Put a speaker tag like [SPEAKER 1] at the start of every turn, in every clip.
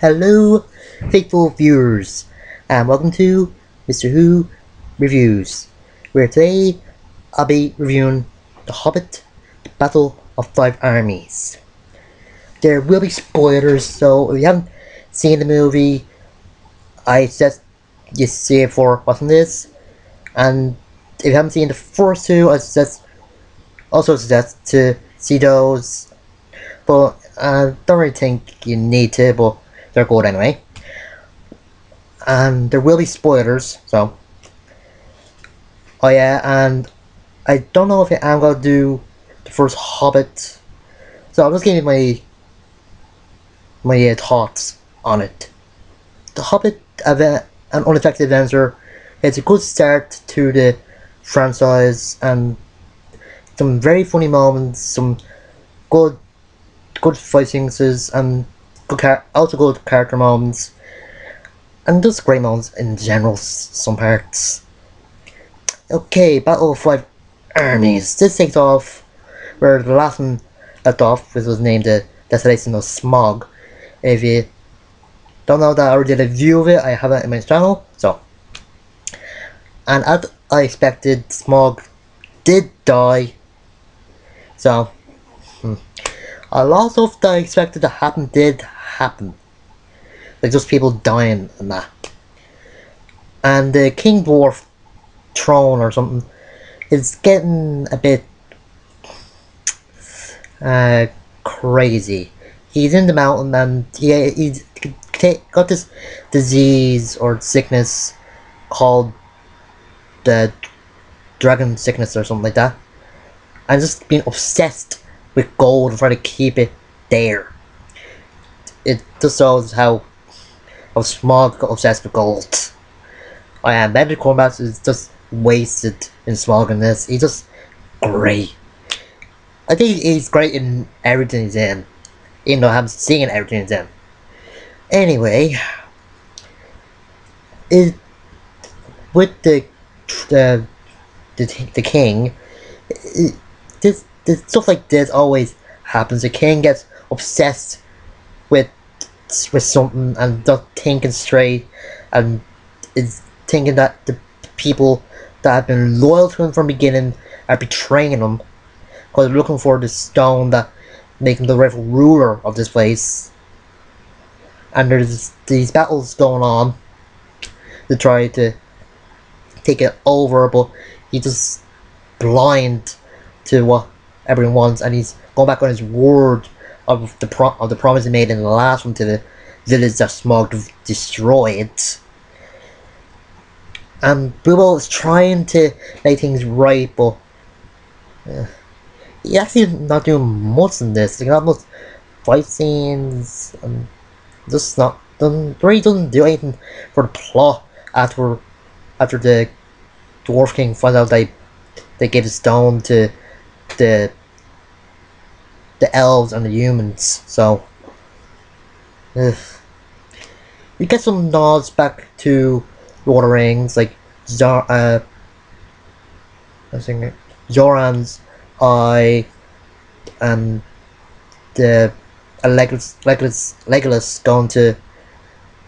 [SPEAKER 1] Hello, faithful viewers, and welcome to Mr. Who Reviews, where today I'll be reviewing The Hobbit, The Battle of Five Armies. There will be spoilers, so if you haven't seen the movie, I suggest you see it for watching this, and if you haven't seen the first two, I also suggest to see those, but I don't really think you need to, but they're good anyway. And there will be spoilers, so oh yeah, and I don't know if I'm gonna do the first Hobbit, so I'll just give you my thoughts on it. The Hobbit event, an unaffected adventure, it's a good start to the franchise, and some very funny moments, some good fight sequences, and also good character moments, and just great moments in general. Some parts. Okay, Battle of Five Armies. This takes off where the last one left off, which was named the Desolation of Smog. If you don't know that I already did a review of it, I have it in my channel. So, and as I expected, Smog did die. So, a lot of that I expected to happen did happen. Like just people dying and that. And the King Dwarf throne or something is getting a bit crazy. He's in the mountain and he's got this disease or sickness called the dragon sickness or something like that, and just being obsessed with gold and trying to keep it there. It just shows how Smog got obsessed with gold. I am Benedict Cumberbatch is just wasted in Smog in this. He's just great. I think he's great in everything he's in, even though I haven't seen everything he's in. Anyway, with the king, this stuff like this always happens. The king gets obsessed with something and not thinking straight, and is thinking that the people that have been loyal to him from the beginning are betraying him because they're looking for the stone that make him the rightful ruler of this place. And there's these battles going on to try to take it over, but he's just blind to what everyone wants, and he's going back on his word of the promise he made in the last one to the village that Smog destroyed. And Bilbo is trying to make things right, but he's actually not doing much in this. Like, not much fight scenes, and just really doesn't do anything for the plot after the Dwarf King finds out they gave the stone to the elves and the humans. So you get some nods back to Lord of the Rings, like I think Joran's eye, and the Legolas going to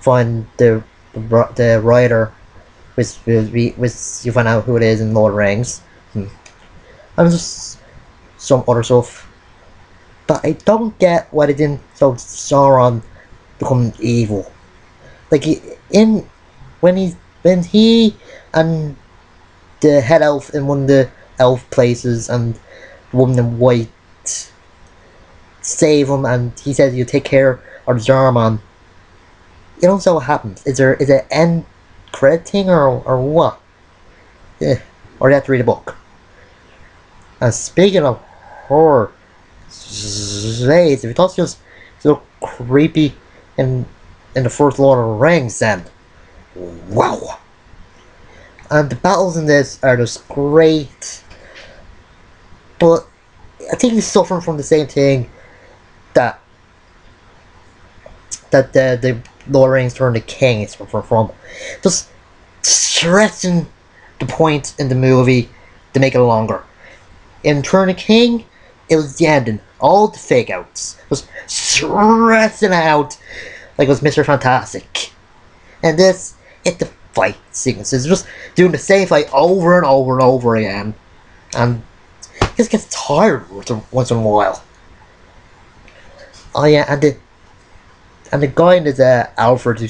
[SPEAKER 1] find the rider, which you find out who it is in Lord of the Rings, and just some other stuff. But I don't get why they didn't show Sauron become evil. Like when he and the head elf in one of the elf places and the woman in white save him, and he says you take care of Jarman. You don't know what happens. Is it an end credit thing or what? Yeah. Or you have to read a book. And speaking of horror, if you thought she was so creepy in the first Lord of the Rings, then wow! And the battles in this are just great, but I think he's suffering from the same thing that the Lord of the Rings Return of the King is suffering from, just stretching the point in the movie to make it longer. In Return of the King, it was the ending, all the fake outs, just stretching out like it was Mr. Fantastic. And this, it's the fight sequences, just doing the same fight over and over and over again. And it just gets tired once in a while. Oh yeah, and the guy in his Alfred who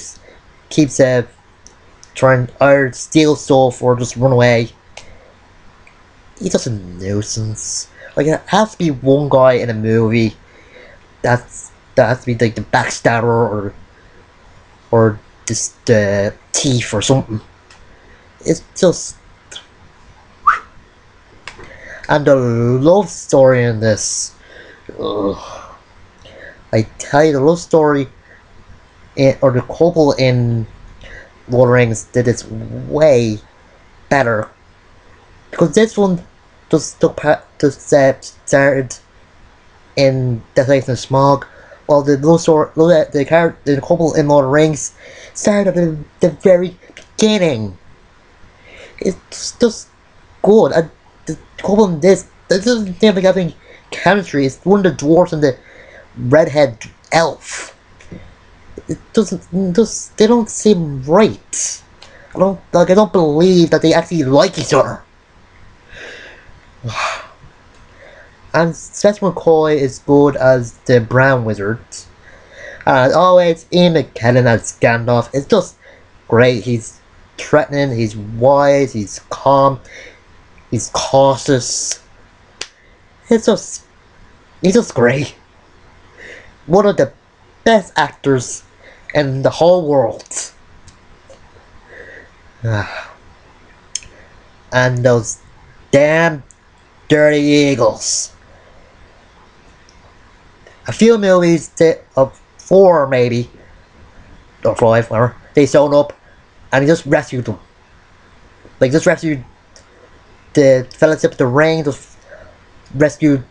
[SPEAKER 1] keeps trying to either steal stuff or just run away. He's just a nuisance. Like, it has to be one guy in a movie that has to be like the backstabber or just the thief or something. It's just, and the love story in this. Ugh. I tell you, the love story or the couple in Lord of the Rings did it way better, because this one just started in Desolation of Smog, while the love story, the couple in Lord of the Rings started at the very beginning. It's just good, and the couple in this doesn't seem like having chemistry. It's one of the dwarves and the redhead elf. It doesn't just, they don't seem right. I don't believe that they actually like each other. And Seth McCoy is good as the Brown Wizard. And as always, Ian McKellen as Gandalf is just great. He's threatening, he's wise, he's calm, he's cautious. He's just great. One of the best actors in the whole world. And those damn dirty eagles. A few movies, of 4 maybe, or 5, whatever, they showed up and he just rescued them. Like, just rescued the Fellowship of the Ring, just rescued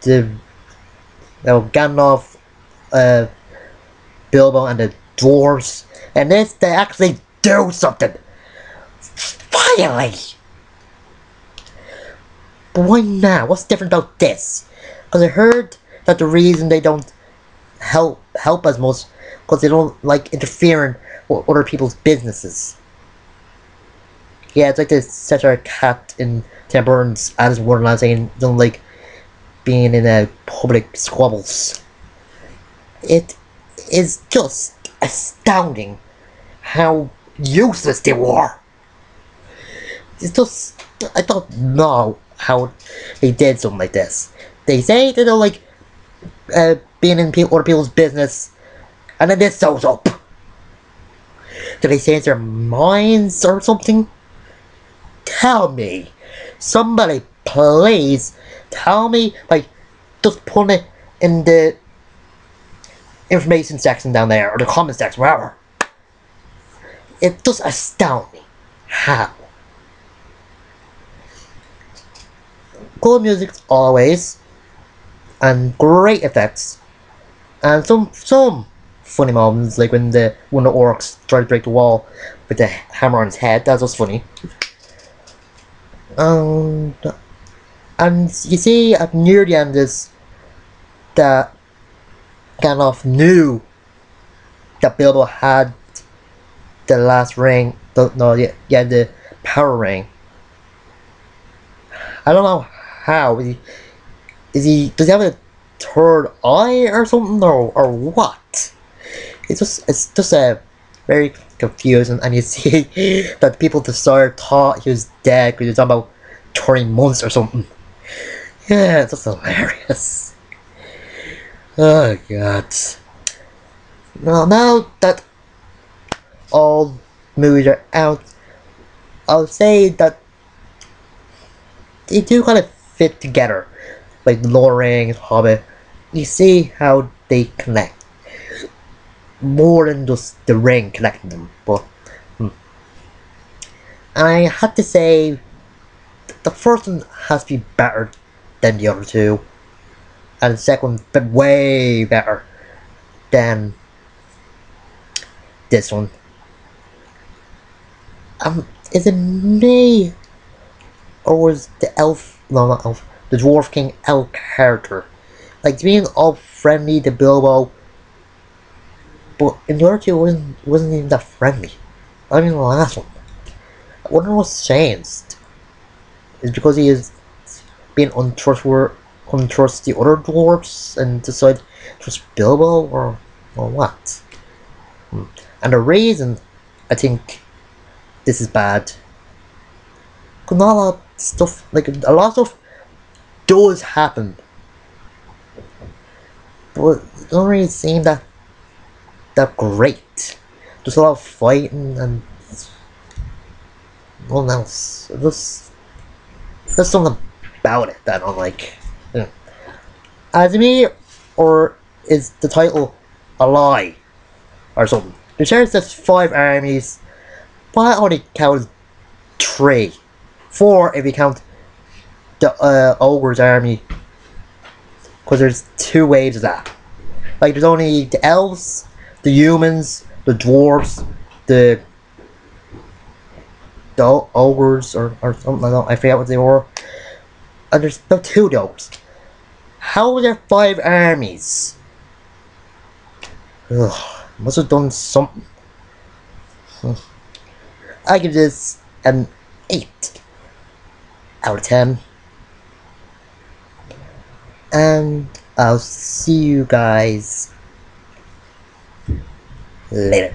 [SPEAKER 1] the Gandalf, Bilbo and the dwarves, and this, they actually do something. Finally! But why now? What's different about this? Because I heard that the reason they don't help as much because they don't like interfering with other people's businesses. Yeah, it's like the Cesar cat in Tim Burton's Alice in Wonderland saying don't like being in public squabbles. It is just astounding how useless they were. It's just, I don't know how they did something like this. They say they don't like being in other people's business, and then this shows up. Do they change their minds or something? Tell me. Somebody please tell me, like, just put it in the information section down there, or the comment section, wherever. It just astounds me. How? Good music always, and great effects, and some funny moments, like when the orcs try to break the wall with the hammer on his head. That was funny. And you see at near the end is that Gandalf knew that Bilbo had the last ring, the power ring. I don't know how. Does he have a third eye or something, or what? It's just very confusing, and you see that people at the start thought he was dead because he was talking about 30 months or something. Yeah, it's just hilarious. Oh god. Now that all movies are out, I'll say that they do kind of fit together. Like The Lord of the Rings, Hobbit, you see how they connect. More than just the ring connecting them, but and I had to say the first one has to be better than the other two, and the second one but way better than this one. Is it me, or was the elf, no not elf, the Dwarf King elf character, like being all friendly to Bilbo, But in the other two, it wasn't even that friendly. I mean, the last one. I wonder what's changed. Is because he is being untrust the other dwarves and decide to trust Bilbo or what? And the reason I think this is bad, because not a lot of stuff, like a lot of stuff does happen, but it doesn't really seem that great. Just a lot of fighting and nothing else. There's something about it that I don't like. Yeah. To me, or is the title a lie or something? The sheriff says 5 armies, but I only count 3. 4 if you count the ogre's army, because there's 2 waves of that. Like there's only the elves, the humans, the dwarves, the ogres or something like that. I forget what they were. And there's about 2 of those. How are there 5 armies? Ugh, must have done something. I give this an 8 out of 10. And I'll see you guys later.